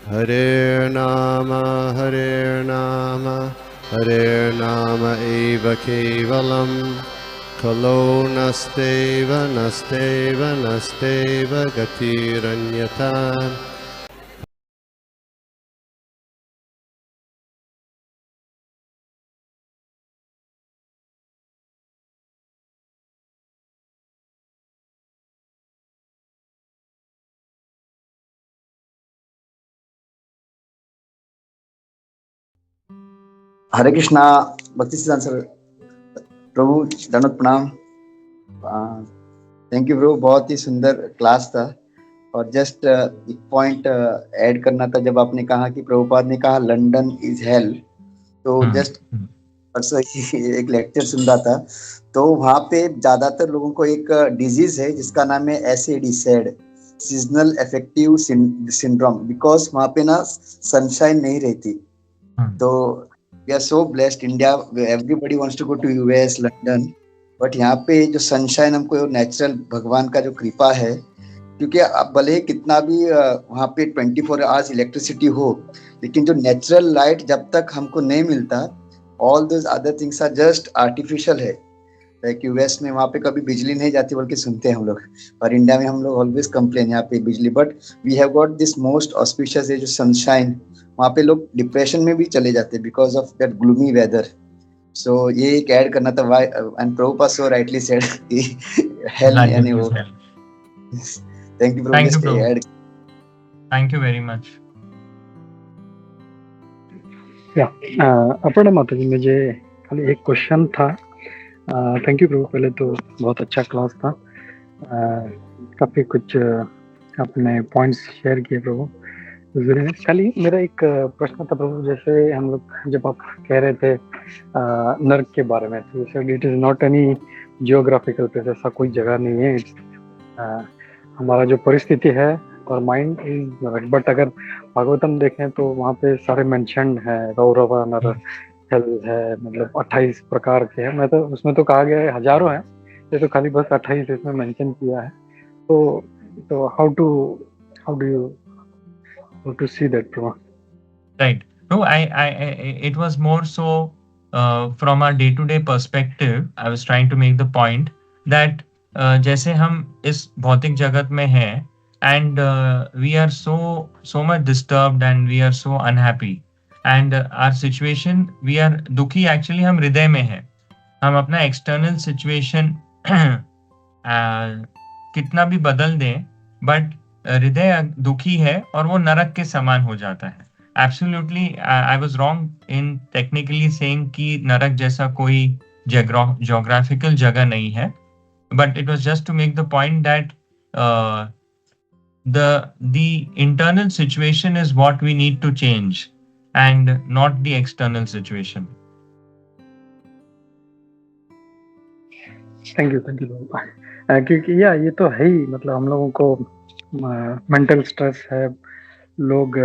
Hare Nama Hare Nama eva kevalam Kalo nasteva nasteva nasteva gatiranyata. हरे कृष्णा। भक्ति सिद्धांत sir, प्रभु दंडवत प्रणाम। थैंक यू प्रभु, बहुत ही सुंदर क्लास था। और जस्ट एक पॉइंट ऐड करना था, जब आपने कहा कि प्रभुपाद ने कहा लंदन इज हेल, तो जस्ट परसों ही एक लेक्चर सुन रहा था, तो वहाँ पे ज्यादातर लोगों को एक डिजीज है जिसका नाम है SAD, sad seasonal affective syndrome, because वहाँ पे ना सनशाइन नहीं रहती। तो we are so blessed India, everybody wants to go to US, London, but यहाँ पे जो सनशाइन हमको नेचुरल भगवान का जो कृपा है, क्योंकि अब भले ही कितना भी वहाँ पे 24 आवर्स इलेक्ट्रिसिटी हो, लेकिन जो नेचुरल लाइट जब तक हमको नहीं मिलता, all those other things are just artificial है। लाइक US में वहाँ पे कभी बिजली नहीं जाती, बल्कि सुनते हैं हम लोग, और इंडिया में हम लोग ऑलवेज कंप्लेन यहाँ पे बिजली, but we have got this most auspicious जो सनशाइन। वहाँ पे लोग डिप्रेशन में भी चले जाते because of that gloomy weather. So ये एक ऐड करना था, why and Prabhupad so rightly said hell यानी वो। Thank you Prabhu, Thank you, just Prabhu. Add. Thank you very much. Aparna माता जी, मुझे खाली एक क्वेश्चन था। थैंक यू प्रभु, पहले तो बहुत अच्छा क्लास था। काफ़ी कुछ आपने पॉइंट्स शेयर किए प्रभु। खाली मेरा एक प्रश्न था प्रभु, जैसे हम लोग जब आप कह रहे थे नर्क के बारे में, तो sir it is not any geographical place, ऐसा कोई जगह नहीं है। हमारा जो परिस्थिति है और माइंड इज नरक, बट अगर भागवतम देखें तो वहाँ पे सारे मेंशन है, रौरव नर हेल है, मतलब 28 प्रकार के हैं। मैं तो उसमें तो कहा गया है हजारों हैं, ये तो खाली बस 28 इसमें मेंशन किया है। तो how do you see that Prabhu? Right. No, it was more so from a day-to-day perspective. I was trying to make the point that जैसे हम इस भौतिक जगत में हैं and we are so much disturbed and we are so unhappy and our situation, we are दुखी actually हम हृदय में हैं। हम अपना external situation कितना भी बदल दें, बट हृदय दुखी है और वो नरक के समान हो जाता है। Absolutely, I was wrong in technically saying कि नरक जैसा कोई geographical जगह नहीं है, but it was just to make the point that the internal situation is what we need to change and not the external situation. Thank you क्योंकि ये तो है ही, मतलब हम लोगों को मेंटल स्ट्रेस है, लोग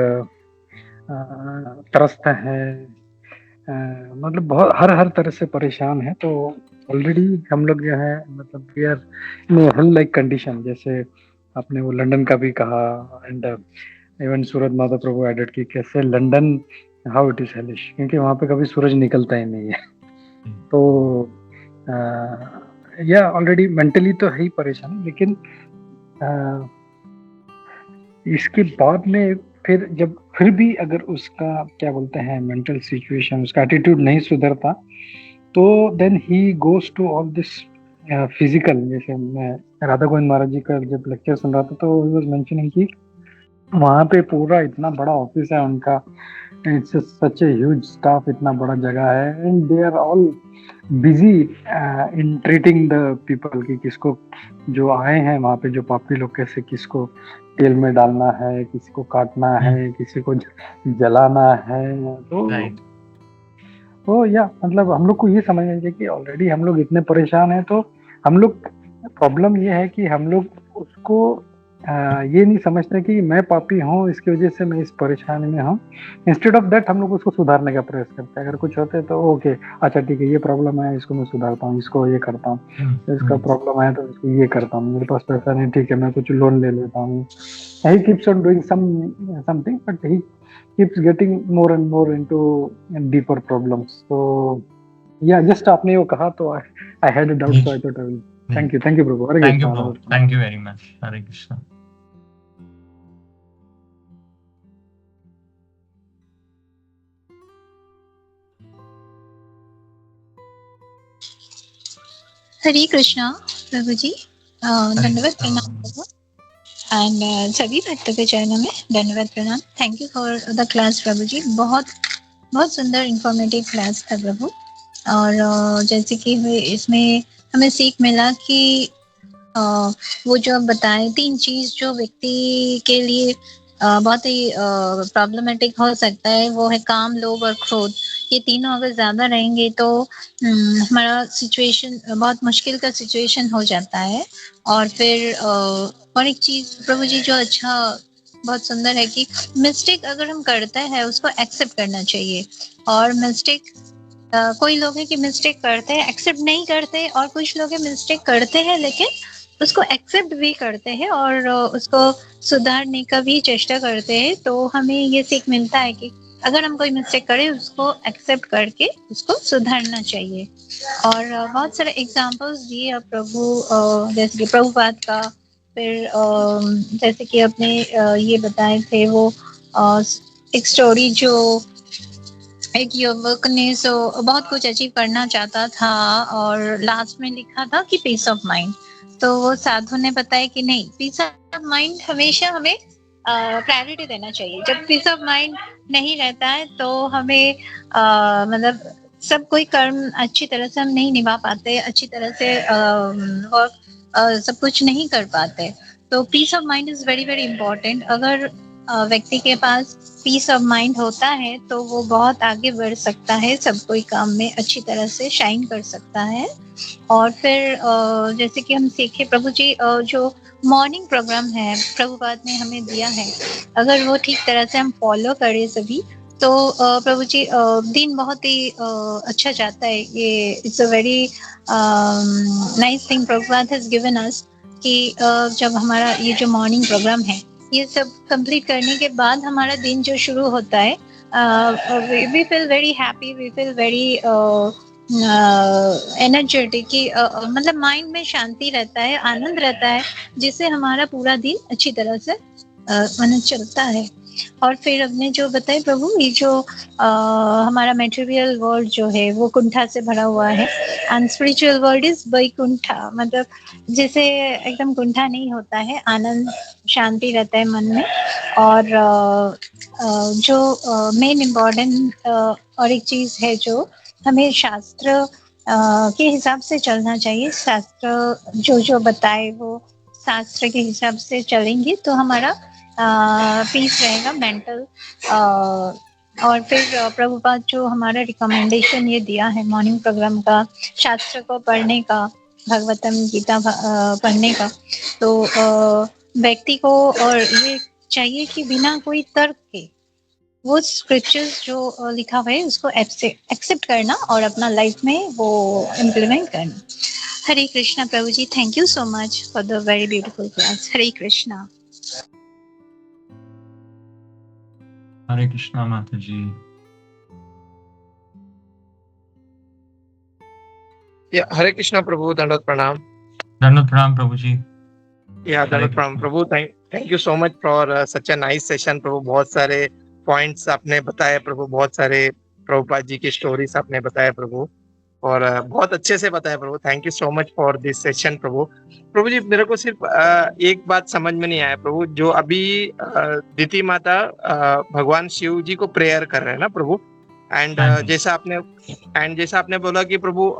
त्रस्त हैं, मतलब बहुत हर तरह से परेशान है। तो ऑलरेडी हम लोग जो है, मतलब we are in hell like condition, जैसे आपने वो लंदन का भी कहा, एंड इवन सूरज माता प्रभु एडेड की कैसे London how it is hellish, क्योंकि वहाँ पे कभी सूरज निकलता ही नहीं है। तो या ऑलरेडी मेंटली तो है ही परेशान, लेकिन इसके बाद में फिर भी अगर उसका क्या बोलते हैं मेंटल सिचुएशन, उसका एटीट्यूड नहीं सुधरता, तो then he goes to all this physical. जैसे मैं राधा गोविंद महाराज जी का जब लेक्चर सुन रहा था, तो ही वाज मेंशनिंग कि वहाँ पे पूरा इतना बड़ा ऑफिस है उनका, it's such a huge staff, इतना बड़ा जगह है, and they are all busy in treating the people, कि किसको जो आए हैं वहाँ पे, जो पापी लोग, कैसे किसको तेल में डालना है, किसी को काटना है, किसी को जलाना है। तो या मतलब हम लोग को ये समझना चाहिए कि ऑलरेडी हम लोग इतने परेशान हैं, तो हम लोग प्रॉब्लम ये है कि हम लोग उसको ये नहीं समझते कि मैं पापी हूँ, इसकी वजह से मैं इस परेशानी में हूँ। इंस्टेड ऑफ दैट हम लोग उसको सुधारने का प्रयास करते हैं। अगर कुछ होते है तो ओके, अच्छा ठीक है, ये प्रॉब्लम है, इसको मैं सुधारता हूँ, इसको ये करता हूँ, इसका प्रॉब्लम है तो इसको ये करता हूँ, मेरे पास पैसा नहीं, ठीक है मैं कुछ लोन ले लेता हूँ। He keeps on doing something but he keeps getting more and more into deeper problems. तो या जस्ट आपने वो कहा तो I had a doubt, so I thought I will thank you Prabhu. Hare Thank you, Krishna. bro. Thank you very much. Hare Krishna. हरे कृष्णा प्रभु जी, धन्यवाद प्रणाम प्रभु and सभी भक्तों के चरणों में धन्यवाद प्रणाम। Thank you for the class Prabhu ji, बहुत बहुत सुंदर इंफॉर्मेटिव क्लास था प्रभु। और जैसे कि इसमें हमें सीख मिला कि वो जो आप बताए 3 चीज जो व्यक्ति के लिए बहुत ही प्रॉब्लमेटिक हो सकता है, वो है काम, लोभ और क्रोध। ये तीनों अगर ज्यादा रहेंगे तो हमारा सिचुएशन बहुत मुश्किल का सिचुएशन हो जाता है। और फिर और एक चीज प्रभु जी जो अच्छा बहुत सुंदर है कि मिस्टेक अगर हम करते हैं उसको एक्सेप्ट करना चाहिए। और मिस्टेक कोई लोग हैं कि मिस्टेक करते हैं एक्सेप्ट नहीं करते, और कुछ लोग हैं मिस्टेक करते हैं लेकिन उसको एक्सेप्ट भी करते हैं और उसको सुधारने का भी चेष्टा करते हैं। तो हमें ये सीख मिलता है कि अगर हम कोई मिस्टेक करें उसको एक्सेप्ट करके उसको सुधारना चाहिए। और बहुत सारे एग्जांपल्स दिए अब प्रभु, जैसे कि प्रभुपाद का, फिर जैसे कि अपने ये बताए थे वो एक स्टोरी जो एक युवक ने बहुत कुछ अचीव करना चाहता था और लास्ट में लिखा था कि पीस ऑफ माइंड। तो वो साधु ने बताया कि नहीं, पीस ऑफ माइंड हमेशा हमें प्रायोरिटी देना चाहिए। जब पीस ऑफ माइंड नहीं रहता है तो हमें मतलब सब कोई कर्म अच्छी तरह से हम नहीं निभा पाते, अच्छी तरह से वर्क सब कुछ नहीं कर पाते। तो peace of mind is very very important. अगर व्यक्ति के पास पीस ऑफ माइंड होता है तो वो बहुत आगे बढ़ सकता है, सब कोई काम में अच्छी तरह से शाइन कर सकता है। और फिर जैसे कि हम सीखे प्रभु जी, जो मॉर्निंग प्रोग्राम है प्रभुपाद ने हमें दिया है, अगर वो ठीक तरह से हम फॉलो करें सभी तो प्रभु जी दिन बहुत ही अच्छा जाता है। ये it's a very nice thing Prabhupada has given us कि जब हमारा ये जो मॉर्निंग प्रोग्राम है ये सब कंप्लीट करने के बाद हमारा दिन जो शुरू होता है, we feel very happy, we feel very energetic कि मतलब माइंड में शांति रहता है, आनंद रहता है, जिससे हमारा पूरा दिन अच्छी तरह से चलता है। और फिर हमने जो बताए प्रभु, ये जो हमारा मटेरियल वर्ल्ड जो है वो कुंठा से भरा हुआ है and spiritual world is Vaikuntha, मतलब जैसे एकदम कुंठा नहीं होता है, आनंद शांति रहता है मन में। और जो मेन इम्पोर्टेंट और एक चीज है जो हमें शास्त्र के हिसाब से चलना चाहिए। शास्त्र जो बताए वो शास्त्र के हिसाब से चलेंगे तो हमारा पीस रहेगा मेंटल। और फिर प्रभुपाद जो हमारा रिकमेंडेशन ये दिया है मॉर्निंग प्रोग्राम का, शास्त्र को पढ़ने का, भगवतम गीता पढ़ने का, तो व्यक्ति को और ये चाहिए कि बिना कोई तर्क के वो स्क्रिप्चर्स जो लिखा हुआ है उसको एक्सेप्ट करना और अपना लाइफ में वो इम्प्लीमेंट करना। Hare Krishna Prabhu ji, thank you so much for the very beautiful class. Hare Krishna. Hare Krishna माता जी। हरे कृष्णा प्रभु, दंडवत प्रणाम। दंडवत प्रणाम प्रभु जी। दंडवत प्रणाम Prabhu. Thank you so much for such a nice session Prabhu. बहुत सारे पॉइंट्स आपने बताए प्रभु, बहुत सारे प्रभुपाद जी की स्टोरीज आपने बताए प्रभु, और बहुत अच्छे से बताया Prabhu. Thank you so much for this session Prabhu. Prabhu ji, मेरे को सिर्फ एक बात समझ में नहीं आया प्रभु, जो अभी दीति माता भगवान शिव जी को प्रेयर कर रहे हैं ना प्रभु, एंड जैसा आपने बोला कि प्रभु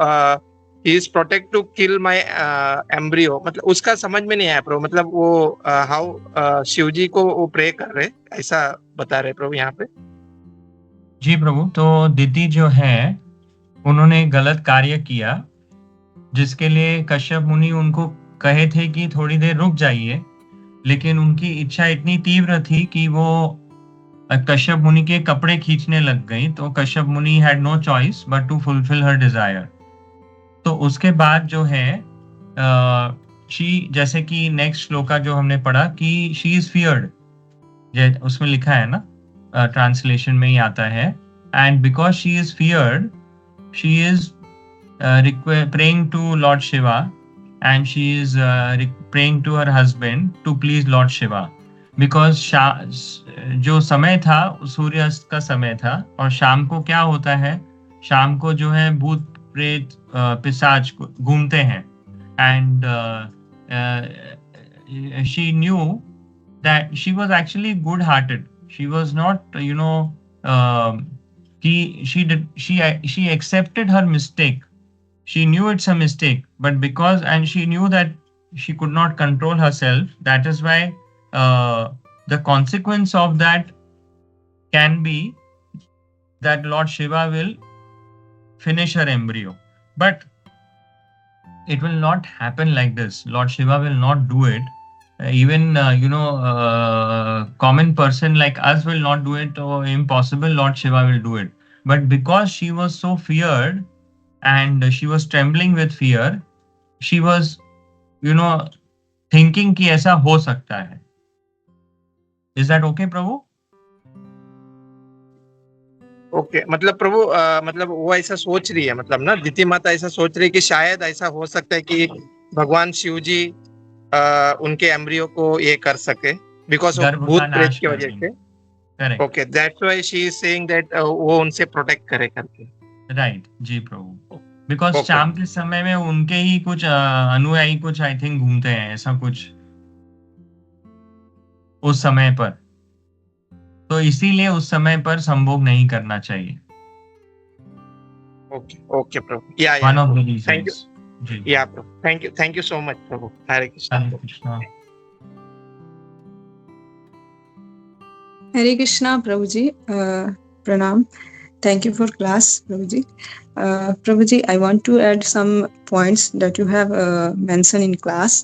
he is protect to kill my embryo, मतलब उसका समझ में नहीं आया प्रभु। मतलब वो हाउ शिव जी को वो प्रे कर रहे, ऐसा बता रहे प्रभु यहाँ पे। जी प्रभु, तो दीति जो है उन्होंने गलत कार्य किया, जिसके लिए कश्यप मुनि उनको कहे थे कि थोड़ी देर रुक जाइए, लेकिन उनकी इच्छा इतनी तीव्र थी कि वो कश्यप मुनि के कपड़े खींचने लग गई, तो Kashyap Muni had no choice but to fulfill her desire. तो उसके बाद जो है शी, जैसे कि नेक्स्ट श्लोका जो हमने पढ़ा कि शी इज फियर्ड, उसमें लिखा है ना, ट्रांसलेशन में ही आता है, and because she is feared she is praying to Lord Shiva, and she is praying to her husband to please Lord Shiva, because जो समय था सूर्यास्त का समय था, और शाम को क्या होता है, शाम को जो है भूत प्रेत पिशाच घूमते हैं, and she knew that she was actually good hearted, she was not she accepted her mistake. She knew it's a mistake, but because, and she knew that she could not control herself, that is why the consequence of that can be that Lord Shiva will finish her embryo. But it will not happen like this. Lord Shiva will not do it. Even common person like us will not do it, or impossible Lord Shiva will do it. But because she was so feared and she was trembling with fear, she was thinking कि ऐसा हो सकता है. Is that okay, Prabhu? Okay, मतलब प्रभु मतलब वो ऐसा सोच रही है, मतलब ना दिति माता ऐसा सोच रही है कि शायद ऐसा हो सकता है कि भगवान शिव जी उनके एम्ब्रियो को ये कर सके, बिकॉज ऑफ भूत प्रेत की वजह से. Correct. Okay, that's why she is saying that वो उनसे प्रोटेक्ट करे करके. Right ji Prabhu. बिकॉज शाम के समय में उनके ही कुछ अनुयायी कुछ आई थिंक घूमते हैं, ऐसा कुछ उस समय पर, तो इसीलिए उस समय पर संभोग नहीं करना चाहिए. Okay okay Prabhu. Yeah one of the reasons. Thank you ji. Yeah Prabhu, thank you so much Prabhu. Hare Krishna. Hare Krishna Prabhu ji. प्रणाम. Thank you for class, Prabhuji. Prabhuji, I want to add some points that you have mentioned in class,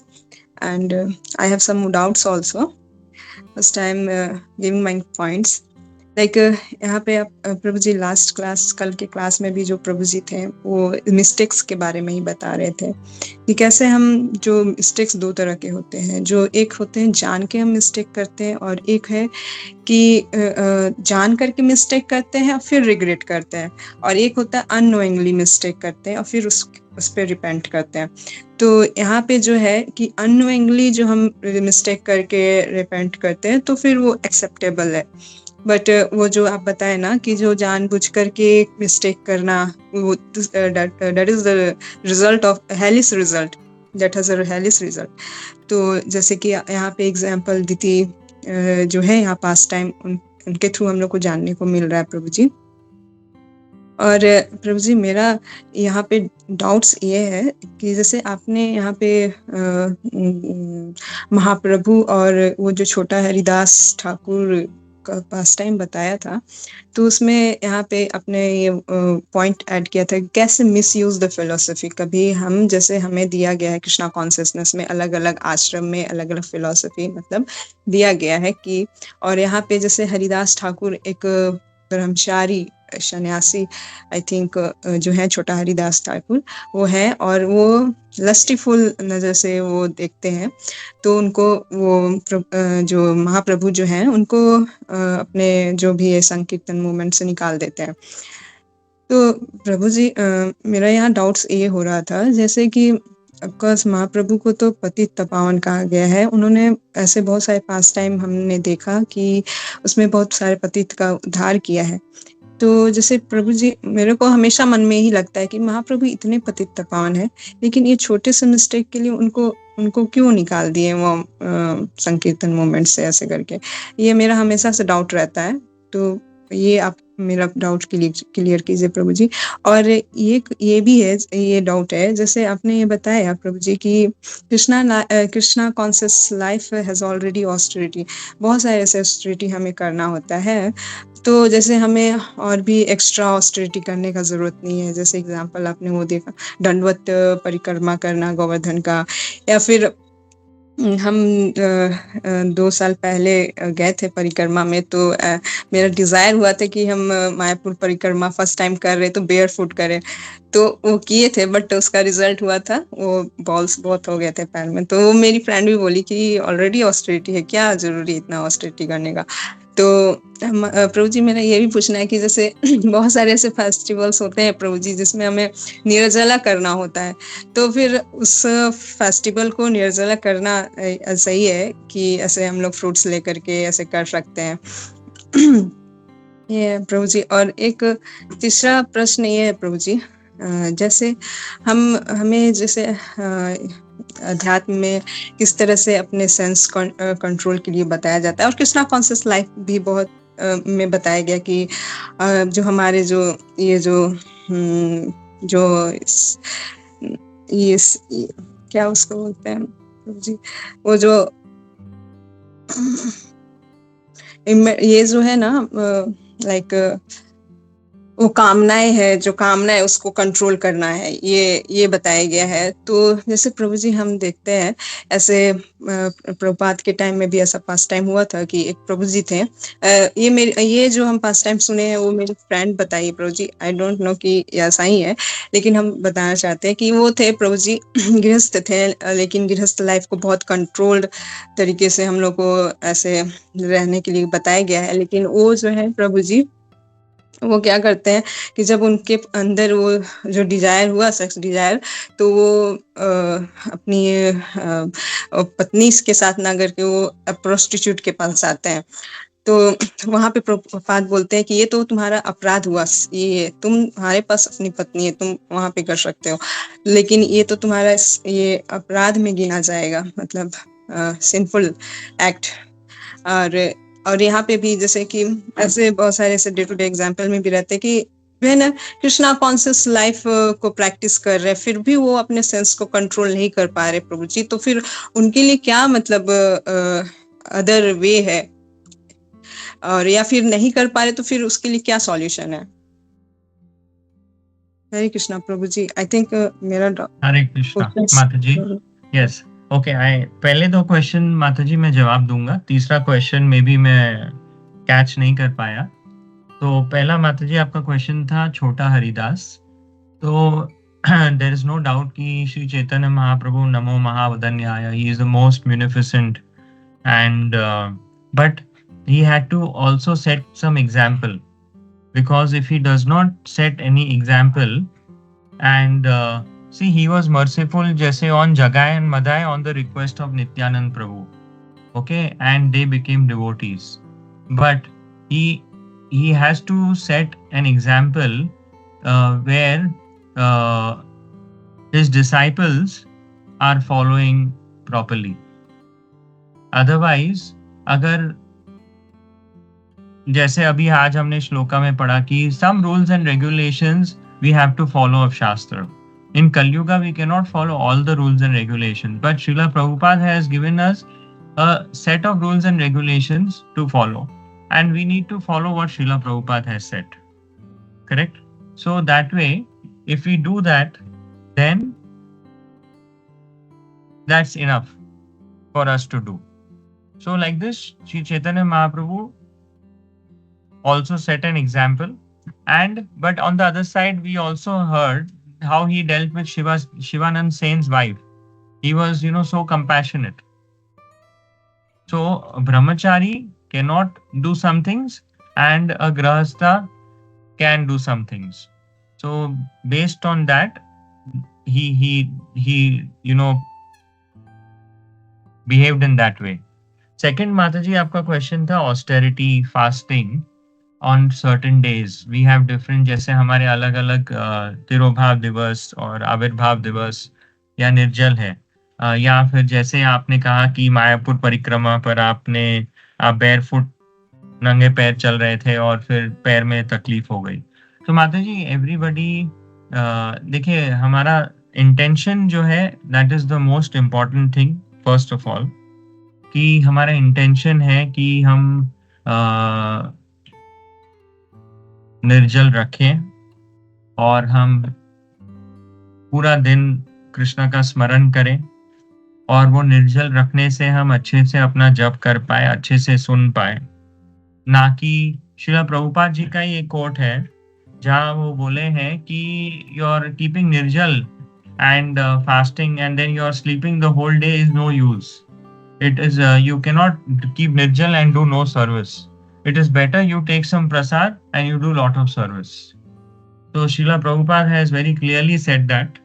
and I have some doubts also. First, I am giving my points. Like यहाँ पे आप प्रभु जी last class, कल के class में भी जो प्रभु जी थे वो मिस्टेक्स के बारे में ही बता रहे थे कि कैसे हम जो मिस्टेक्स दो तरह के होते हैं, जो एक होते हैं जान के हम मिस्टेक करते हैं, और एक है कि जान करके मिस्टेक करते हैं और फिर रिग्रेट करते हैं, और एक होता है अननोइंगली मिस्टेक करते हैं और फिर उस पर रिपेंट करते हैं. तो यहाँ पे जो है कि अननोइंगली जो हम मिस्टेक करके रिपेंट करते हैं तो फिर वो एक्सेप्टेबल है. बट वो जो आप बताए ना कि जो जानबूझ करके मिस्टेक करना, वो that is the result of hellish result, that has a hellish result. तो जैसे कि यहाँ पे एग्जांपल दीदी जो है यहाँ पास टाइम उनके थ्रू हम लोग को जानने को मिल रहा है प्रभु जी. और प्रभु जी मेरा यहाँ पे डाउट्स ये है कि जैसे आपने यहाँ पे महाप्रभु और वो जो छोटा हरिदास ठाकुर का पास टाइम बताया था, तो उसमें यहाँ पे अपने ये पॉइंट ऐड किया था कैसे मिसयूज द फिलोसफी. कभी हम जैसे हमें दिया गया है कृष्णा कॉन्शियसनेस में अलग अलग आश्रम में अलग अलग फिलोसफी मतलब दिया गया है कि, और यहाँ पे जैसे हरिदास ठाकुर एक ब्रह्मचारी सन्यासी आई थिंक जो है छोटा हरिदास ठाकुर वो है, और वो लस्टीफुल नज़र से वो देखते हैं, तो उनको वो जो महाप्रभु जो हैं उनको अपने जो भी ये संकीर्तन मूवमेंट से निकाल देते हैं. तो प्रभु जी मेरा यहाँ डाउट्स ये हो रहा था जैसे कि ऑफकोर्स महाप्रभु को तो पतित पावन कहा गया है, उन्होंने ऐसे बहुत सारे पास टाइम हमने देखा कि उसमें बहुत सारे पतित का उद्धार किया है. तो जैसे प्रभु जी मेरे को हमेशा मन में ही लगता है कि महाप्रभु इतने पतित पावन है, लेकिन ये छोटे से मिस्टेक के लिए उनको क्यों निकाल दिए वो संकीर्तन मूवमेंट से ऐसे करके, ये मेरा हमेशा से डाउट रहता है. तो ये आप मेरा डाउट क्लियर कीजिए प्रभु जी. और ये भी है, ये डाउट है जैसे आपने ये बताया प्रभु जी कि Krishna conscious life has already austerity, बहुत सारे ऐसे ऑस्टेरिटी हमें करना होता है, तो जैसे हमें और भी एक्स्ट्रा ऑस्टेरिटी करने का जरूरत नहीं है. जैसे एग्जांपल आपने वो देखा दंडवत परिक्रमा करना गोवर्धन का, या फिर हम 2 साल पहले गए थे परिक्रमा में, तो मेरा डिज़ायर हुआ था कि हम मायापुर परिक्रमा फर्स्ट टाइम कर रहे तो बेयर फुट करें। तो वो किए थे, बट उसका रिजल्ट हुआ था वो बॉल्स बहुत हो गए थे पैर में। तो मेरी फ्रेंड भी बोली कि ऑलरेडी ऑस्टेरिटी है, क्या ज़रूरी है इतना ऑस्टेरिटी करने का। तो प्रभु जी, मेरा ये भी पूछना है कि जैसे बहुत सारे ऐसे फेस्टिवल्स होते हैं प्रभु जी जिसमें हमें निर्जला करना होता है, तो फिर उस फेस्टिवल को निर्जला करना सही है कि ऐसे हम लोग फ्रूट्स लेकर के ऐसे कर सकते हैं? ये है प्रभु जी। और एक तीसरा प्रश्न ये है प्रभु जी, जैसे हमें जैसे अध्यात्म में किस तरह से अपने सेंस कंट्रोल के लिए बताया जाता है, और कृष्णा कॉन्शियस लाइफ भी बहुत में बताया गया कि जो हमारे जो ये जो ये क्या उसको बोलते हैं प्रभु जी, वो जो ये जो है ना लाइक वो कामनाएं है, जो कामना है उसको कंट्रोल करना है, ये बताया गया है। तो जैसे प्रभु जी हम देखते हैं ऐसे प्रभुपाद के टाइम में भी ऐसा पास टाइम हुआ था कि एक प्रभु जी थे, ये जो हम पास टाइम सुने हैं वो मेरी फ्रेंड बताई प्रभु जी, आई डोंट नो कि ऐसा ही है, लेकिन हम बताना चाहते हैं कि वो थे प्रभु जी गृहस्थ थे, लेकिन गृहस्थ लाइफ को बहुत कंट्रोल्ड तरीके से हम लोग को ऐसे रहने के लिए बताया गया है। लेकिन वो जो है प्रभु जी, वो क्या करते हैं कि जब उनके अंदर वो जो डिजायर हुआ, सेक्स डिजायर, तो वो अपनी पत्नी के साथ ना करके वो प्रोस्टिट्यूट के पास आते हैं। तो वहां पे प्रभुपाद बोलते हैं कि ये तो तुम्हारा अपराध हुआ, ये तुम्हारे पास अपनी पत्नी है, तुम वहां पे कर सकते हो, लेकिन ये तो तुम्हारा ये अपराध में गिना जाएगा, मतलब सिंफुल एक्ट। और यहाँ पे भी जैसे कि ऐसे बहुत सारे ऐसे डे टू डे एग्जाम्पल में भी रहते हैं कि वे ना कृष्णा कॉन्शियस लाइफ को प्रैक्टिस कर रहे, फिर भी वो अपने सेंस को कंट्रोल नहीं कर पा रहे प्रभु जी, तो फिर उनके लिए क्या मतलब अदर वे है, और या फिर नहीं कर पा रहे तो फिर उसके लिए क्या सॉल्यूशन है? हरे कृष्णा प्रभु जी। आई थिंक मेरा हरे कृष्णा माता जी। यस, ओके, पहले 2 क्वेश्चन माता जी मैं जवाब दूंगा, तीसरा क्वेश्चन में भी मैं कैच नहीं कर पाया। तो पहला माता जी आपका क्वेश्चन था छोटा हरिदास। तो देयर इज नो डाउट कि श्री चैतन्य महाप्रभु नमो महावदन्याय, he is the most munificent, and but he had to also set some example, because if he does not set any example, and see, he was merciful jaise on Jagai and Madai on the request of Nityanand Prabhu, okay, and they became devotees, but he has to set an example where his disciples are following properly. Otherwise, अगर जैसे अभी आज हमने श्लोका में पढ़ा कि some rules and regulations we have to follow of Shastra. In Kali Yuga we cannot follow all the rules and regulations, but Srila Prabhupada has given us a set of rules and regulations to follow, and we need to follow what Srila Prabhupada has said. Correct? So that way, if we do that, then that's enough for us to do. So like this, Sri Chaitanya Mahaprabhu also set an example, but on the other side we also heard how he dealt with Shivanand Sen's wife. He was so compassionate. So a brahmachari cannot do some things and a grahastha can do some things. So based on that, he behaved in that way. Second, Mataji, आपका question था austerity, fasting on certain days. We have different, जैसे हमारे अलग अलग तिरोभाव दिवस और आविर्भाव दिवस या निर्जल है, या फिर जैसे आपने कहा कि मायापुर परिक्रमा पर आप बैरफुट नंगे पैर चल रहे थे और फिर पैर में तकलीफ हो गई। तो माता जी, एवरीबडी देखिए, हमारा इंटेंशन जो है that is the most important thing. First of all कि हमारा इंटेंशन है कि हम निर्जल रखें और हम पूरा दिन कृष्ण का स्मरण करें, और वो निर्जल रखने से हम अच्छे से अपना जप कर पाए, अच्छे से सुन पाए। ना कि श्रील प्रभुपाद जी का ये कोट है जहाँ वो बोले हैं कि यू आर कीपिंग निर्जल and fasting and then you are sleeping the whole day is no use. It is you cannot keep nirjal and do no service. It is better you take some prasad and you do lot of service. So Srila Prabhupada has very clearly said that.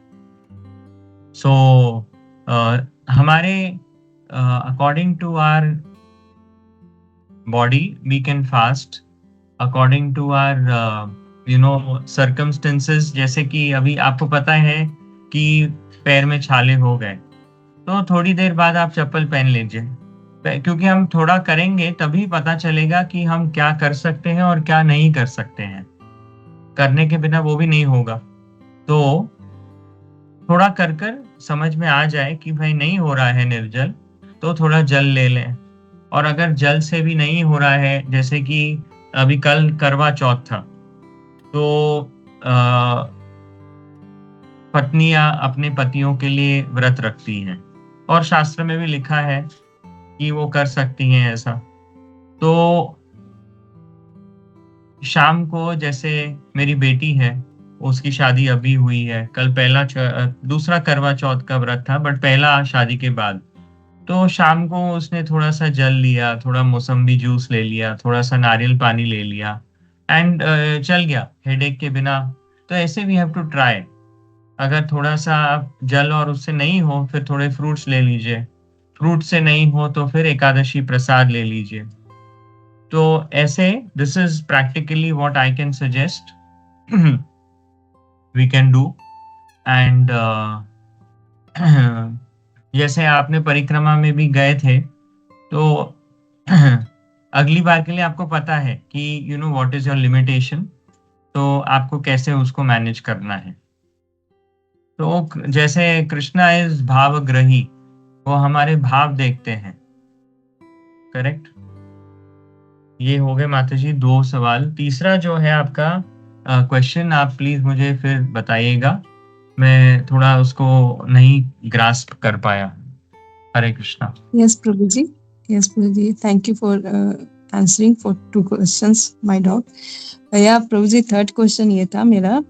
So हमारे according to our body we can fast according to our circumstances. जैसे कि अभी आपको पता है कि पैर में छाले हो गए तो थोड़ी देर बाद आप चप्पल पहन लीजिए, क्योंकि हम थोड़ा करेंगे तभी पता चलेगा कि हम क्या कर सकते हैं और क्या नहीं कर सकते हैं। करने के बिना वो भी नहीं होगा। तो थोड़ा कर कर समझ में आ जाए कि भाई नहीं हो रहा है निर्जल, तो थोड़ा जल ले लें। और अगर जल से भी नहीं हो रहा है, जैसे कि अभी कल करवा चौथ था, तो पत्नियां अपने पतियों के लिए व्रत रखती हैं और शास्त्र में भी लिखा है कि वो कर सकती हैं ऐसा। तो शाम को, जैसे मेरी बेटी है उसकी शादी अभी हुई है, कल दूसरा करवा चौथ का व्रत था बट पहला शादी के बाद, तो शाम को उसने थोड़ा सा जल लिया, थोड़ा मौसम्बी जूस ले लिया, थोड़ा सा नारियल पानी ले लिया एंड चल गया हेडेक के बिना। तो ऐसे वी हैव टू ट्राई। अगर थोड़ा सा जल और उससे नहीं हो फिर थोड़े फ्रूट्स ले लीजिए, फ्रूट से नहीं हो तो फिर एकादशी प्रसाद ले लीजिए। तो ऐसे this is practically what I can suggest we can do. And जैसे आपने परिक्रमा में भी गए थे, तो अगली बार के लिए आपको पता है कि you know what is your limitation, तो आपको कैसे उसको मैनेज करना है। तो जैसे कृष्णा इज भावग्रही, वो हमारे भाव देखते हैं, करेक्ट। ये हो गए माता जी 2 सवाल। तीसरा जो है आपका क्वेश्चन, आप प्लीज मुझे फिर बताइएगा, मैं थोड़ा उसको नहीं ग्रास्प कर पाया। हरे Krishna. Yes, Prabhuji. Yes, Prabhuji. Thank you for answering for 2 questions, my doubt. या Prabhuji, थर्ड क्वेश्चन ये था मेरा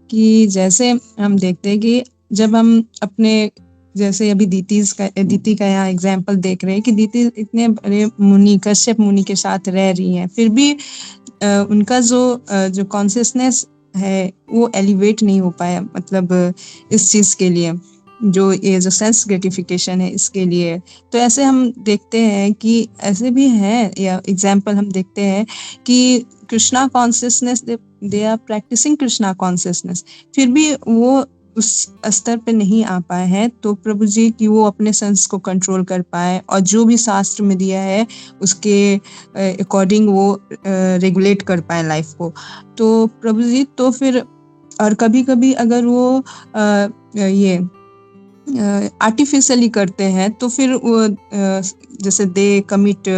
कि जैसे हम देखते हैं कि जब हम अपने, जैसे अभी दीति का यहाँ एग्जाम्पल देख रहे हैं कि दीति इतने बड़े मुनि, कश्यप मुनि के साथ रह रही हैं, फिर भी उनका जो कॉन्शियसनेस है वो एलिवेट नहीं हो पाया, मतलब इस चीज के लिए, जो ये जो सेंस ग्रेटिफिकेशन है इसके लिए। तो ऐसे हम देखते हैं कि ऐसे भी हैं, या एग्जाम्पल हम देखते हैं कि Krishna consciousness, they are practicing Krishna consciousness, फिर भी वो उस स्तर पे नहीं आ पाए हैं। तो प्रभु जी कि वो अपने सेंस को कंट्रोल कर पाए और जो भी शास्त्र में दिया है उसके अकॉर्डिंग वो रेगुलेट कर पाए लाइफ को। तो प्रभु जी तो फिर, और कभी कभी अगर वो ये आर्टिफिशियली करते हैं तो फिर वो जैसे दे कमिट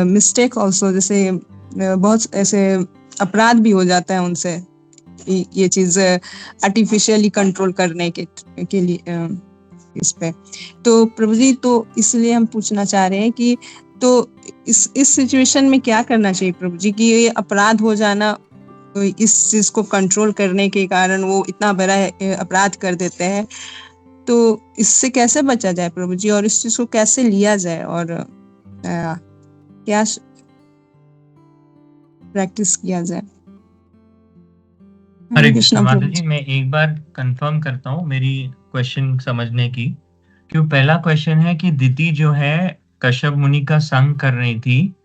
मिस्टेक ऑल्सो, जैसे बहुत ऐसे अपराध भी हो जाता है उनसे ये चीज आर्टिफिशियली कंट्रोल करने के लिए इस पे। तो प्रभु जी तो इसलिए हम पूछना चाह रहे हैं कि तो इस सिचुएशन में क्या करना चाहिए प्रभु जी कि ये अपराध हो जाना, इस चीज को कंट्रोल करने के कारण वो इतना बड़ा अपराध कर देते हैं, तो इससे कैसे बचा जाए प्रभु जी, और इस चीज को कैसे लिया जाए और क्या प्रैक्टिस किया जाए। हरे कृष्ण माता जी, मैं एक बार कंफर्म करता हूँ मेरी क्वेश्चन समझने की। क्यों पहला क्वेश्चन है कि दीति जो है कश्यप मुनि का संग कर रही थी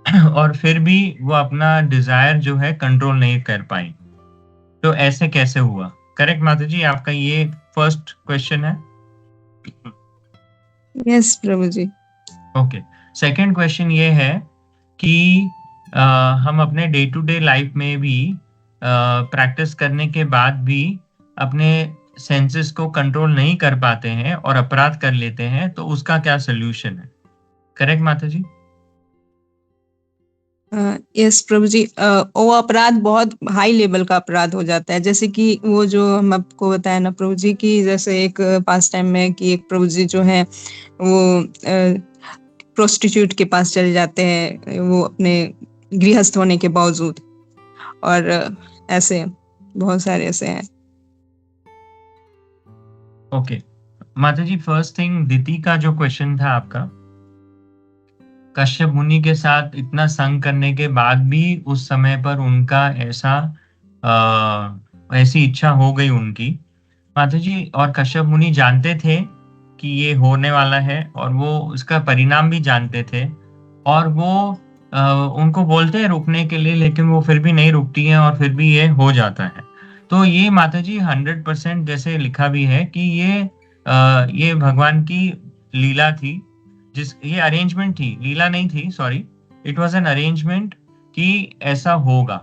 और फिर भी वो अपना डिजायर जो है कंट्रोल नहीं कर पाई, तो ऐसे कैसे हुआ? करेक्ट माता जी, आपका ये फर्स्ट क्वेश्चन है? यस प्रभु जी। ओके, सेकंड क्वेश्चन ये है कि हम अपने डे टू डे लाइफ में भी प्रैक्टिस करने के बाद भी अपने सेंसेस को कंट्रोल नहीं कर पाते हैं और अपराध कर लेते हैं, तो उसका क्या सोल्यूशन है? करेक्ट माता जी? यस प्रभु जी, वो अपराध बहुत हाई लेवल का अपराध हो जाता है, जैसे कि वो जो हम आपको बताया ना प्रभु जी की, जैसे एक पास टाइम में कि एक प्रभु जी जो है वो प्रोस्टिट्यूट के पास चले जाते हैं, वो अपने गृहस्थ होने के बावजूद, और ऐसे बहुत सारे ऐसे हैं। ओके माता जी, फर्स्ट थिंग दिति का जो क्वेश्चन था आपका, कश्यप मुनि के साथ इतना संग करने के बाद भी उस समय पर उनका ऐसी इच्छा हो गई उनकी माता जी, और कश्यप मुनि जानते थे कि ये होने वाला है और वो उसका परिणाम भी जानते थे, और वो उनको बोलते हैं रुकने के लिए, लेकिन वो फिर भी नहीं रुकती हैं और फिर भी ये हो जाता है। तो ये माता जी 100% जैसे लिखा भी है कि ये भगवान की लीला थी, ये अरेंजमेंट थी, लीला नहीं थी, sorry, it was an arrangement कि ऐसा होगा।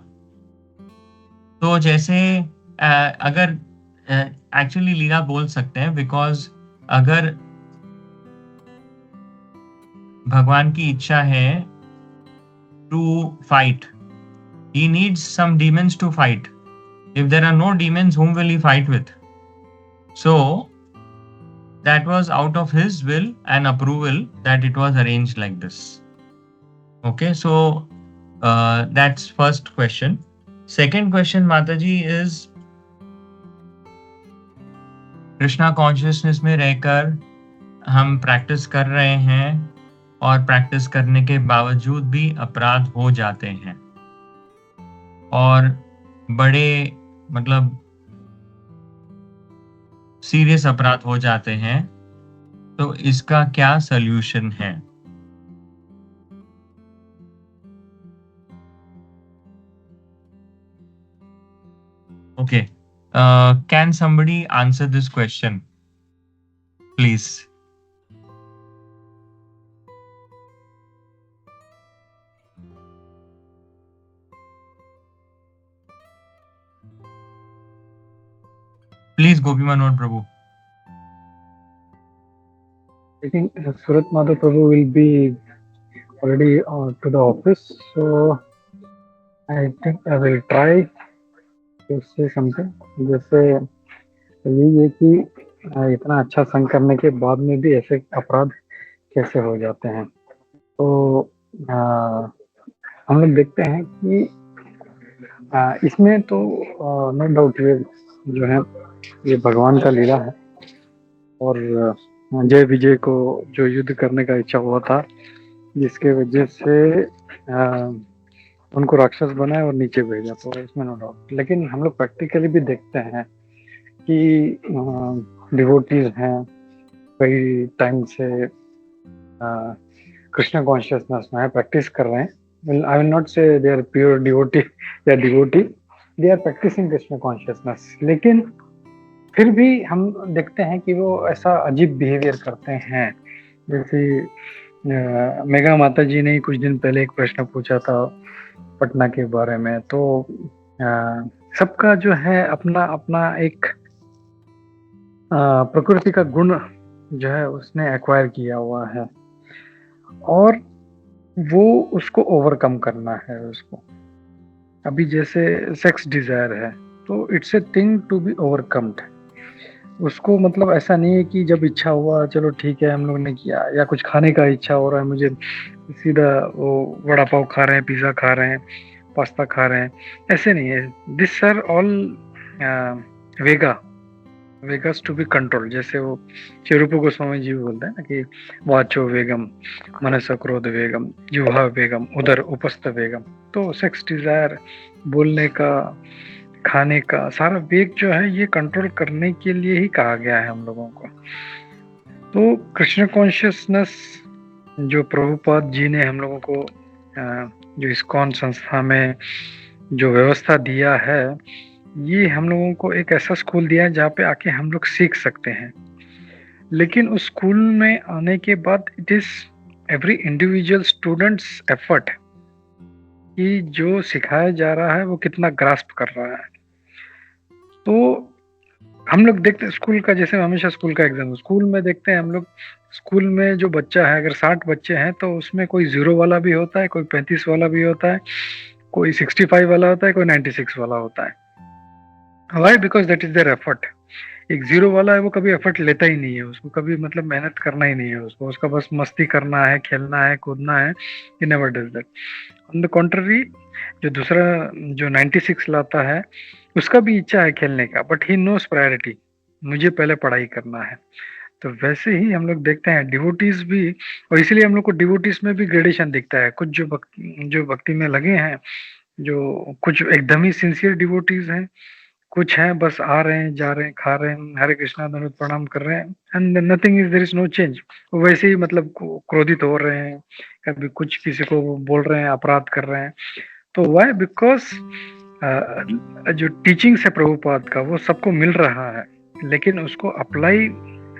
तो जैसे अगर एक्चुअली लीला बोल सकते हैं, बिकॉज अगर भगवान की इच्छा है to fight, he needs some demons to fight. If there are no demons, whom will he fight with? So that was out of his will and approval that it was arranged like this. Okay, so that's first question. Second question, Mataji, is Krishna consciousness में रहकर हम practice कर रहे हैं और practice करने के बावजूद भी अपराध हो जाते हैं, और बड़े मतलब सीरियस अपराध हो जाते हैं, तो इसका क्या सॉल्यूशन है? Okay, can somebody answer this question please? Please, Gopi Manor Prabhu. I think Surat Madhav Prabhu will be already to the office, so I think I will try to say something. जैसे ये कि इतना अच्छा संग करने के बाद में भी ऐसे अपराध कैसे हो जाते हैं, तो हम लोग देखते हैं कि इसमें तो नो डाउट ये जो है ये भगवान का लीला है, और जय विजय को जो युद्ध करने का इच्छा हुआ था, जिसके वजह से उनको राक्षस बनाए और नीचे भेजा, तो इसमें नो डाउट। लेकिन हम लोग प्रैक्टिकली भी देखते हैं कि डिवोटीज हैं कई टाइम से कृष्ण कॉन्शियसनेस में प्रैक्टिस कर रहे हैं। आई will not say they are pure devotee या devotee, they are practicing Krishna consciousness, लेकिन फिर भी हम देखते हैं कि वो ऐसा अजीब बिहेवियर करते हैं। जैसे मेघा माता जी ने कुछ दिन पहले एक प्रश्न पूछा था पटना के बारे में, तो सबका जो है अपना अपना एक प्रकृति का गुण जो है उसने एक्वायर किया हुआ है, और वो उसको ओवरकम करना है उसको। अभी जैसे सेक्स डिजायर है, तो it's a thing to be overcomed. उसको मतलब ऐसा नहीं है कि जब इच्छा हुआ चलो ठीक है हम लोग ने किया, या कुछ खाने का इच्छा हो रहा है मुझे, सीधा वो वड़ा पाव खा रहे हैं, पिज्जा खा रहे हैं, पास्ता खा रहे हैं, ऐसे नहीं है। This are all vegas to be control. जैसे वो श्री रूप गोस्वामी जी बोलते हैं ना कि वाचो वेगम, मनस क्रोध वेगम, जुहा वेगम, उदर उपस्थ वेगम। तो सेक्स डिजायर, बोलने का, खाने का सारा वेग जो है ये कंट्रोल करने के लिए ही कहा गया है हम लोगों को। तो कृष्ण कॉन्शियसनेस जो प्रभुपाद जी ने हम लोगों को जो इस्कॉन संस्था में जो व्यवस्था दिया है, ये हम लोगों को एक ऐसा स्कूल दिया है जहाँ पे आके हम लोग सीख सकते हैं। लेकिन उस स्कूल में आने के बाद it is every individual students effort कि जो सिखाया जा रहा है वो कितना ग्रास्प कर रहा है। तो हम लोग देखते हैं स्कूल का, जैसे हमेशा स्कूल का एग्जाम, स्कूल में देखते हैं हम लोग, स्कूल में जो बच्चा है, अगर 60 बच्चे हैं तो उसमें कोई 0 वाला भी होता है, कोई 35 वाला भी होता है, कोई 65 वाला होता है, कोई 96 वाला होता है. Why? Because that is their effort. एक 0 वाला है वो कभी एफर्ट लेता ही नहीं है, उसको कभी मतलब मेहनत करना ही नहीं है, उसको उसका बस मस्ती करना है, खेलना है, कूदना है. He never does that. On the contrary, जो दूसरा जो 96 लाता है, उसका भी इच्छा है खेलने का, बट ही नोस प्रायोरिटी, मुझे पहले पढ़ाई करना है. तो वैसे ही हम लोग देखते हैं डिवोटीज भी, और इसीलिए हम लोग को डिवोटीज में भी ग्रेडेशन दिखता है. कुछ जो भक्ति में लगे हैं, जो कुछ एकदम ही सिंसियर डिवोटीज हैं, कुछ हैं बस आ रहे हैं, जा रहे हैं, खा रहे हैं, हरे कृष्णा दंडवत प्रणाम कर रहे हैं, and nothing is, there is no change. वैसे ही मतलब क्रोधित हो रहे हैं, कभी कुछ किसी को बोल रहे हैं, अपराध कर रहे हैं. तो व्हाई? बिकॉज जो टीचिंग्स है प्रभुपाद का वो सबको मिल रहा है, लेकिन उसको अप्लाई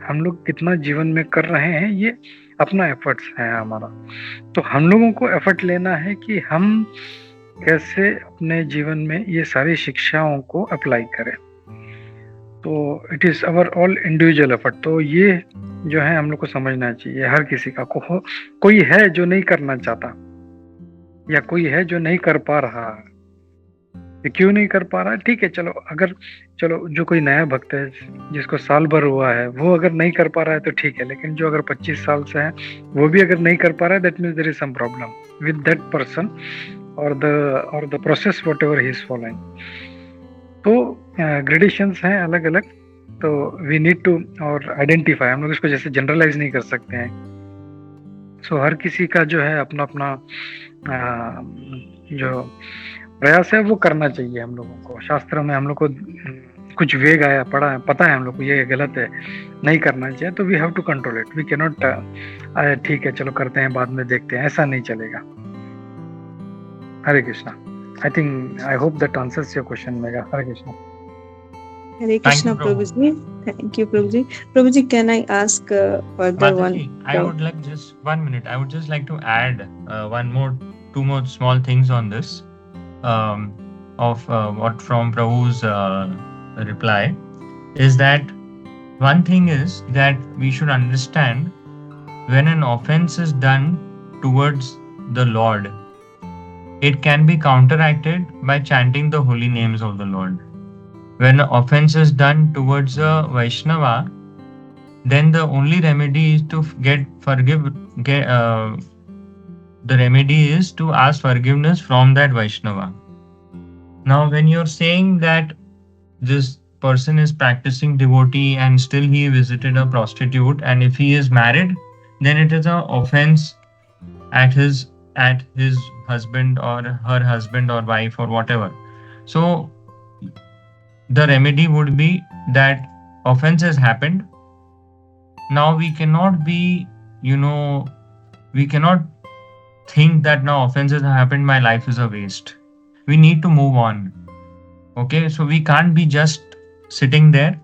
हम लोग कितना जीवन में कर रहे हैं, ये अपना एफर्ट्स है हमारा. तो हम लोगों को एफर्ट लेना है कि हम कैसे अपने जीवन में ये सारी शिक्षाओं को अप्लाई करें. तो it is our all individual effort. तो ये जो है हम लोग को समझना चाहिए, हर किसी का कोई है जो नहीं करना चाहता, या कोई है जो नहीं कर पा रहा है. क्यों नहीं कर पा रहा है? ठीक है, चलो जो कोई नया भक्त है जिसको साल भर हुआ है, वो अगर नहीं कर पा रहा है तो ठीक है, लेकिन जो अगर 25 साल से है वो भी अगर नहीं कर पा रहा है, that means there is some problem with that person और the process whatever he is following. तो ग्रेडेशंस हैं अलग अलग. तो वी नीड टू और आइडेंटिफाई, हम लोग इसको जैसे जनरलाइज नहीं कर सकते हैं. सो हर किसी का जो है अपना अपना जो प्रयास है वो करना चाहिए हम लोगों को. शास्त्र में हम लोग को कुछ वेग आया, पढ़ा है, पता है हम लोग को ये गलत है, नहीं करना चाहिए, तो we have to control it. We can not ठीक है चलो करते हैं, बाद में देखते हैं, ऐसा नहीं चलेगा. हरे Krishna. I hope that answers your question, Megha. Hare Krishna. Hare Krishna, Prabhuji. Thank you, Prabhuji. Prabhuji, can I ask further one? I would like just 1 minute. I would just like to add two more small things on this. Of what from Prabhu's reply is that one thing is that we should understand when an offense is done towards the Lord, it can be counteracted by chanting the holy names of the Lord. When an offense is done towards a Vaishnava, then the only remedy is to the remedy is to ask forgiveness from that Vaishnava. Now, when you're saying that this person is practicing devotee and still he visited a prostitute, and if he is married, then it is an offense at his husband or her husband or wife or whatever. So the remedy would be that offense has happened. Now we cannot think that now offense has happened, my life is a waste. We need to move on. Okay, so we can't be just sitting there,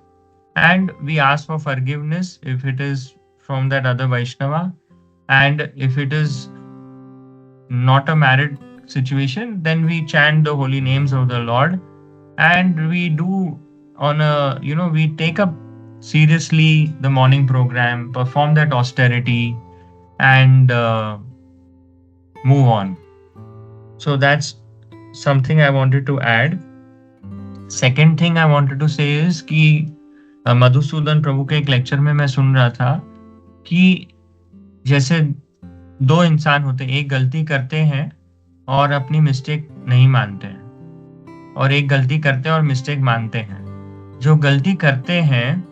and we ask for forgiveness if it is from that other Vaishnava, and if it is not a married situation, then we chant the holy names of the Lord, and we do we take up seriously the morning program, perform that austerity, and move on. So that's something I wanted to add. Second thing I wanted to say is कि मधुसूदन प्रभु के एक lecture में मैं सुन रहा था कि जैसे 2 इंसान होते हैं, एक गलती करते हैं और अपनी मिस्टेक नहीं मानते हैं, और एक गलती करते हैं और मिस्टेक मानते हैं. जो गलती करते हैं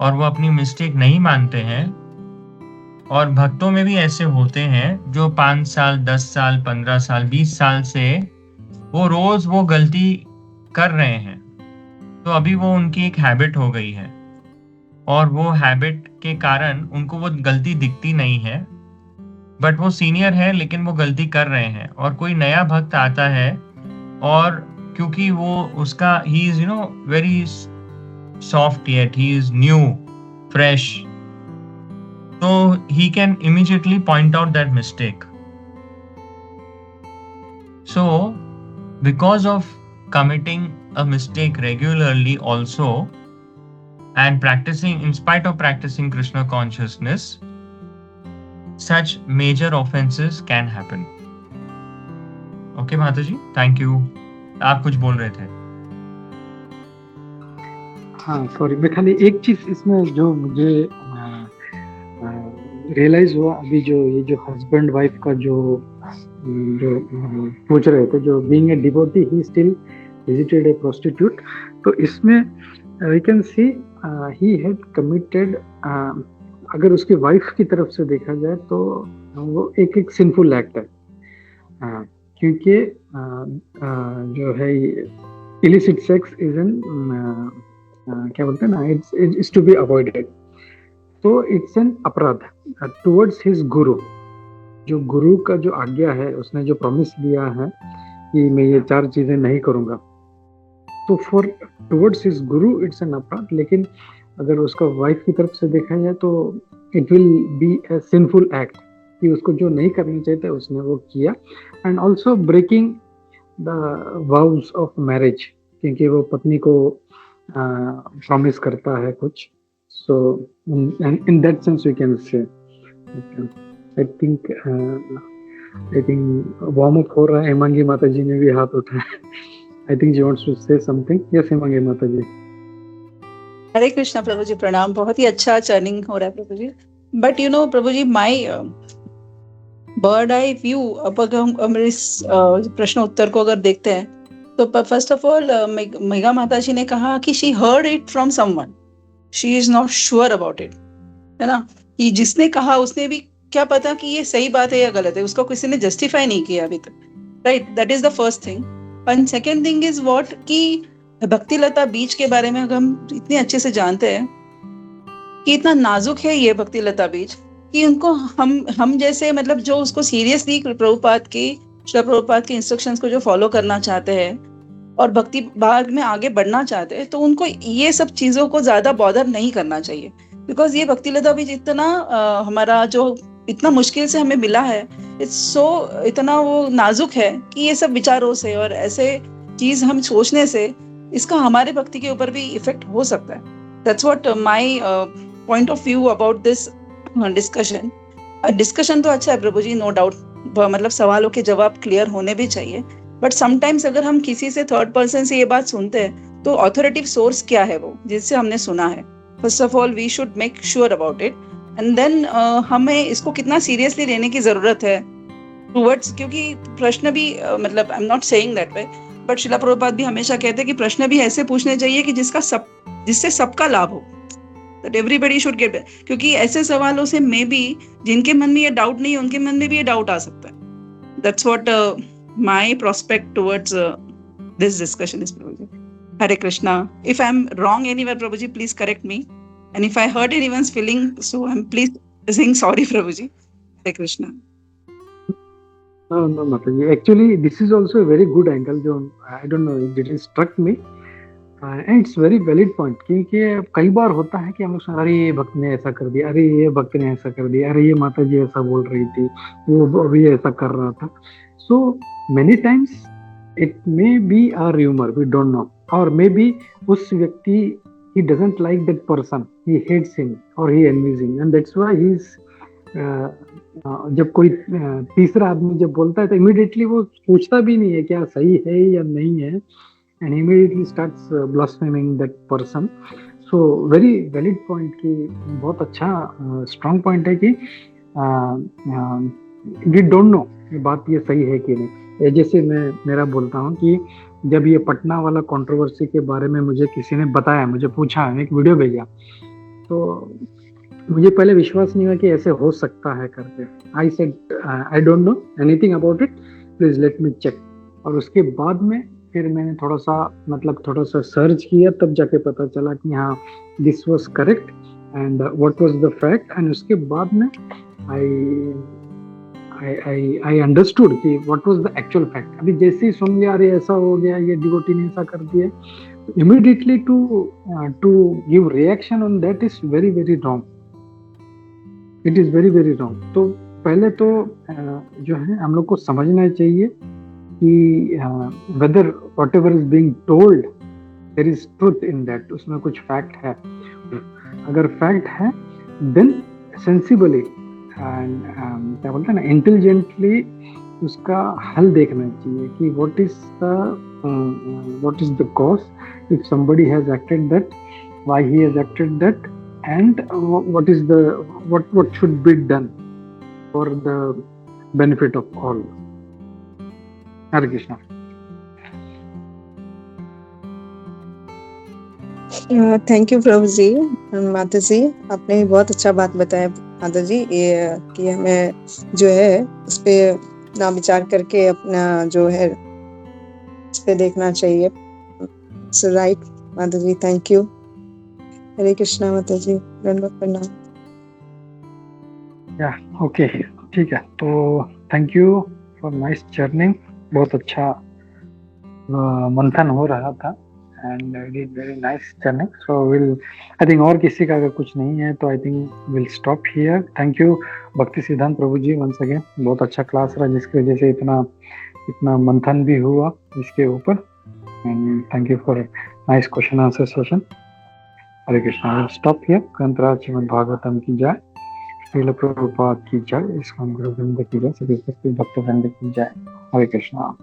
और वो अपनी मिस्टेक नहीं मानते हैं, और भक्तों में भी ऐसे होते हैं जो 5 साल 10 साल 15 साल 20 साल से वो रोज वो गलती कर रहे हैं, तो अभी वो उनकी एक हैबिट हो गई है, और वो हैबिट के कारण उनको वो गलती दिखती नहीं है, बट वो सीनियर है लेकिन वो गलती कर रहे हैं. और कोई नया भक्त आता है, और क्योंकि वो उसका he is very soft yet, he is new fresh, so he can immediately point out that mistake. So because of committing a mistake regularly also, and practicing, in spite of practicing Krishna consciousness, such major offenses can happen. Okay, Mataji, thank you. आप कुछ बोल रहे थे? हाँ sorry, मैं खाली एक चीज इसमें जो मुझे रियलाइज हुआ अभी, जो ये जो हस्बैंड वाइफ का जो पूछ रहे थे, जो being a devotee he still visited a prostitute, तो इसमें we can see he had committed, अगर उसकी वाइफ की तरफ से देखा जाए तो वो एक सिंफुल एक्ट है, क्योंकि जो है इलिसिट सेक्स इज एन क्या बोलते हैं ना, इट्स टू बी अवॉइडेड, तो इट्स एन अपराध टुवर्ड्स हिज गुरु। जो गुरु का जो आज्ञा है, उसने जो प्रॉमिस दिया है कि मैं ये 4 चीजें नहीं करूंगा, तो for towards his Guru it's an अपराध। लेकिन अगर उसका वाइफ की तरफ से देखा जाए तो it will be A sinful act, कि उसको जो नहीं करना चाहिए था उसने वो किया, and also breaking the vows of marriage, क्योंकि वो पत्नी को प्रॉमिस करता है कुछ। So in that sense we can say, I think warm up हो रहा है। हेमांगी माता जी ने भी हाथ उठाया। I think she wants to say something. Yes, Hemangi माता जी। हरे कृष्णा प्रभु जी, प्रणाम। बहुत ही अच्छा चर्निंग हो रहा है Prabhu ji. But you know Prabhu ji, my bird eye view, अब अगर हम इस प्रश्न उत्तर को अगर देखते हैं तो फर्स्ट ऑफ ऑल मेघा माता जी ने कहा कि she heard it from someone, she is not sure about it, है ना, कि जिसने कहा उसने भी क्या पता कि ये सही बात है या गलत है, उसको किसी ने जस्टिफाई नहीं किया अभी तक, right? That is the first thing. And second thing is what, कि भक्ति लता बीज के बारे में अगर हम इतने अच्छे से जानते हैं कि इतना नाजुक है ये भक्ति लता बीज, कि उनको हम जैसे मतलब जो उसको सीरियसली प्रभुपाद के इंस्ट्रक्शंस को जो फॉलो करना चाहते हैं और भक्ति भाग में आगे बढ़ना चाहते हैं, तो उनको ये सब चीजों को ज्यादा बॉदर नहीं करना चाहिए, बिकॉज ये भक्ति लता बीज इतना हमारा जो इतना मुश्किल से हमें मिला है, इट्स सो इतना वो नाजुक है कि ये सब विचारों से और ऐसे चीज हम सोचने से इसका हमारे भक्ति के ऊपर भी इफेक्ट हो सकता है। That's what my point of view about this discussion. Discussion तो अच्छा है प्रभु जी, नो डाउट, मतलब सवालों के जवाब क्लियर होने भी चाहिए, बट समटाइम्स अगर हम किसी से थर्ड पर्सन से ये बात सुनते हैं तो ऑथोरेटिव सोर्स क्या है वो जिससे हमने सुना है, first of all we should make sure about it, and then हमें इसको कितना सीरियसली लेने की जरूरत है टुवर्ड्स, क्योंकि प्रश्न भी मतलब I am not saying that way, but शिला प्रभुपाद भी हमेशा कहते हैं कि प्रश्न भी ऐसे पूछने चाहिए कि जिससे सबका लाभ हो, दैट एवरीबॉडी शुड गेट, क्योंकि ऐसे सवालों से मे बी जिनके मन में ये डाउट नहीं है उनके मन में भी ये डाउट आ सकता है। That's what my prospect towards this discussion is, Prabhuji. Hare Krishna. If I'm wrong anywhere, Prabhuji, please correct me. And if I hurt anyone's feeling, so I'm please saying sorry, Prabhuji. Hare Krishna. No, Mataji. Actually, this is also a very good angle. जो I don't know, it struck me. And it's very valid point. क्योंकि कई बार होता है कि हम लोग अरे ये भक्त ने ऐसा कर दिया, अरे ये भक्त ने ऐसा कर दिया, अरे ये माता जी ऐसा बोल रही थी, वो अभी ऐसा कर रहा था। So many times it may be a rumor, we don't know, or maybe उस व्यक्ति he doesn't like that person, he hates him or he envies him, and that's why he's जब कोई तीसरा आदमी जब बोलता है तो immediately वो पूछता भी नहीं है क्या सही है या नहीं है, and immediately starts blaspheming that person. So very valid point, कि बहुत अच्छा strong point है कि we don't know ये बात ये सही है कि नहीं। जैसे मैं मेरा बोलता हूँ कि जब ये पटना वाला कंट्रोवर्सी के बारे में मुझे किसी ने बताया, मुझे पूछा, एक वीडियो भेजा, तो मुझे पहले विश्वास नहीं हुआ कि ऐसे हो सकता है करके। I said I don't know anything about it, please let me check. और उसके बाद में फिर मैंने थोड़ा सा सर्च किया, तब जाके पता चला कि हाँ this was correct and what was the fact. And उसके बाद में I understood कि what was the actual fact। अभी जैसे ही सुन लिया अरे ऐसा हो गया, ये डिवोटी ने ऐसा कर दिया, immediately to give reaction on that is very very wrong, it is very very wrong। तो पहले तो जो है हम लोग को समझना चाहिए कि whether whatever is being told there is truth in that, उसमें कुछ fact है। अगर फैक्ट है देन सेंसिबली एंड क्या बोलते हैं ना, इंटेलिजेंटली उसका हल देखना चाहिए कि what is the cause if somebody has acted that, why he has acted that, and what should be done for the benefit of all. Hare Krishna. Thank you Prabhu ji. माता जी आपने भी बहुत अच्छा बात बताया माता जी, ये कि हमें जो है उस पे ना विचार करके अपना जो है उस पे देखना चाहिए। सो राइट माता जी, थैंक यू। हरे कृष्णा माता जी, दंडवत प्रणाम। या ओके, ठीक है, तो thank you for nice journey. बहुत अच्छा मंथन हो रहा था and did very nice journey. So will I think और किसी का अगर कुछ नहीं है तो I think will stop here. Thank you भक्ति सिद्धांत प्रभु जी वंस अगेन, बहुत अच्छा क्लास रहा जिसकी वजह से इतना मंथन भी हुआ इसके ऊपर। And thank you for nice question answer session. Hare Krishna. Stop here. Granthraj Shrimad Bhagavatam की जय, श्रील प्रभुपाद की जय, इस्कॉन गुरु वृंद की जय, सभी भक्त वृंद की जय। हरे कृष्णा।